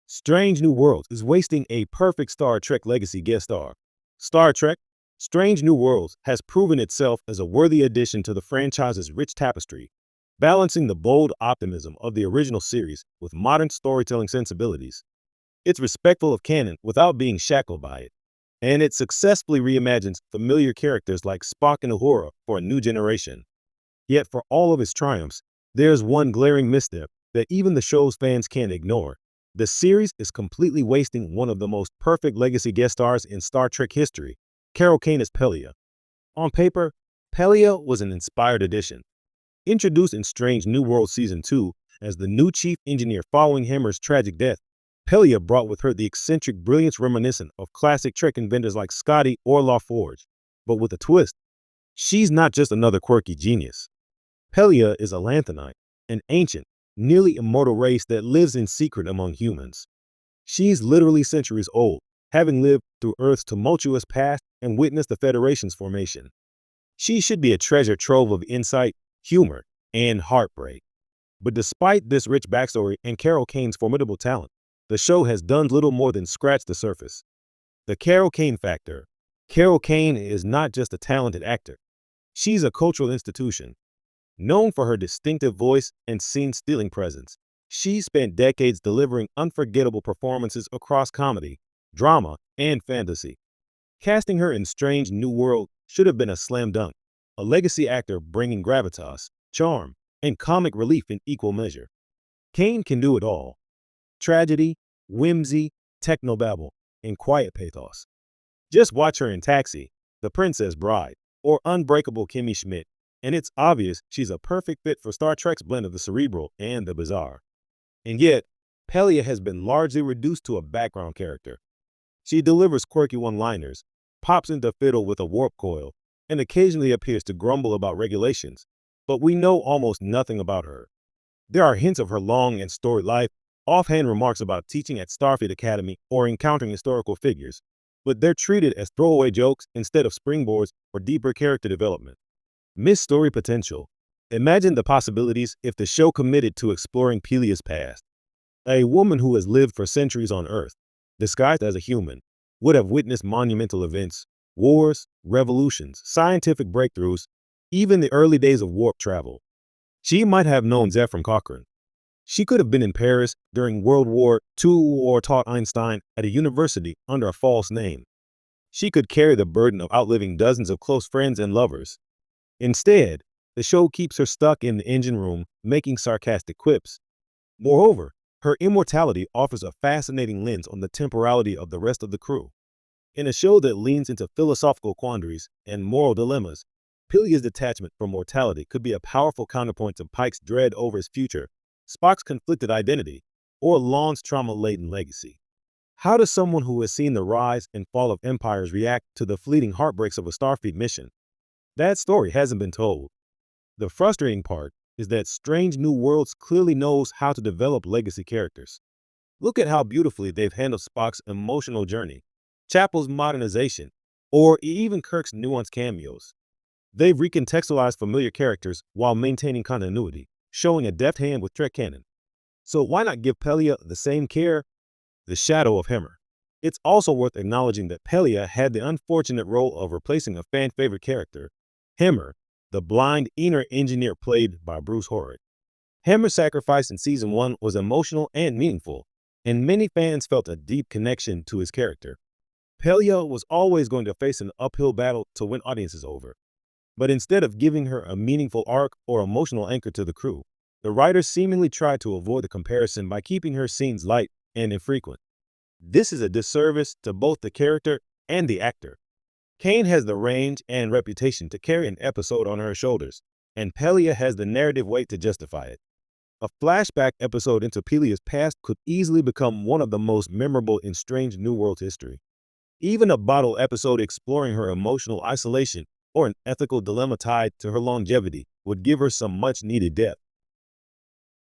Strange New Worlds is wasting a perfect Star Trek Legacy guest star. Star Trek Strange New Worlds has proven itself as a worthy addition to the franchise's rich tapestry, balancing the bold optimism of the original series with modern storytelling sensibilities. It's respectful of canon without being shackled by it, and it successfully reimagines familiar characters like Spock and Uhura for a new generation. Yet, for all of its triumphs, there's one glaring misstep that even the show's fans can't ignore. The series is completely wasting one of the most perfect legacy guest stars in Star Trek history, Carol Kane as Pelia. On paper, Pelia was an inspired addition. Introduced in Strange New World Season 2 as the new chief engineer following Hammer's tragic death, Pelia brought with her the eccentric brilliance reminiscent of classic Trek inventors like Scotty or LaForge. But with a twist, she's not just another quirky genius. Pelia is a Lanthanite, an ancient, nearly immortal race that lives in secret among humans. She's literally centuries old, having lived through Earth's tumultuous past and witnessed the Federation's formation. She should be a treasure trove of insight, humor, and heartbreak. But despite this rich backstory and Carol Kane's formidable talent, the show has done little more than scratch the surface. The Carol Kane factor. Carol Kane is not just a talented actor. She's a cultural institution. Known for her distinctive voice and scene-stealing presence, she spent decades delivering unforgettable performances across comedy, drama, and fantasy. Casting her in Strange New World should have been a slam dunk, a legacy actor bringing gravitas, charm, and comic relief in equal measure. Kane can do it all. Tragedy, whimsy, technobabble, and quiet pathos. Just watch her in Taxi, The Princess Bride, or Unbreakable Kimmy Schmidt, and it's obvious she's a perfect fit for Star Trek's blend of the cerebral and the bizarre. And yet, Pelia has been largely reduced to a background character. She delivers quirky one-liners, pops into fiddle with a warp coil, and occasionally appears to grumble about regulations, but we know almost nothing about her. There are hints of her long and storied life, offhand remarks about teaching at Starfleet Academy or encountering historical figures, but they're treated as throwaway jokes instead of springboards for deeper character development. Missed story potential. Imagine the possibilities if the show committed to exploring Pelia's past. A woman who has lived for centuries on Earth, disguised as a human, would have witnessed monumental events, wars, revolutions, scientific breakthroughs, even the early days of warp travel. She might have known Zefram Cochrane. She could have been in Paris during World War II or taught Einstein at a university under a false name. She could carry the burden of outliving dozens of close friends and lovers. Instead, the show keeps her stuck in the engine room, making sarcastic quips. Moreover, her immortality offers a fascinating lens on the temporality of the rest of the crew. In a show that leans into philosophical quandaries and moral dilemmas, Pelia's detachment from mortality could be a powerful counterpoint to Pike's dread over his future, Spock's conflicted identity, or Long's trauma-laden legacy. How does someone who has seen the rise and fall of empires react to the fleeting heartbreaks of a Starfleet mission? That story hasn't been told. The frustrating part is that Strange New Worlds clearly knows how to develop legacy characters. Look at how beautifully they've handled Spock's emotional journey, Chapel's modernization, or even Kirk's nuanced cameos. They've recontextualized familiar characters while maintaining continuity, showing a deft hand with Trek canon. So why not give Pelia the same care? The shadow of Hammer. It's also worth acknowledging that Pelia had the unfortunate role of replacing a fan-favorite character, Hammer, the blind inner engineer played by Bruce Horrick. Hammer's sacrifice in Season 1 was emotional and meaningful, and many fans felt a deep connection to his character. Pelia was always going to face an uphill battle to win audiences over. But instead of giving her a meaningful arc or emotional anchor to the crew, the writers seemingly tried to avoid the comparison by keeping her scenes light and infrequent. This is a disservice to both the character and the actor. Kane has the range and reputation to carry an episode on her shoulders, and Pelia has the narrative weight to justify it. A flashback episode into Pelia's past could easily become one of the most memorable in Strange New World history. Even a bottle episode exploring her emotional isolation or an ethical dilemma tied to her longevity would give her some much-needed depth.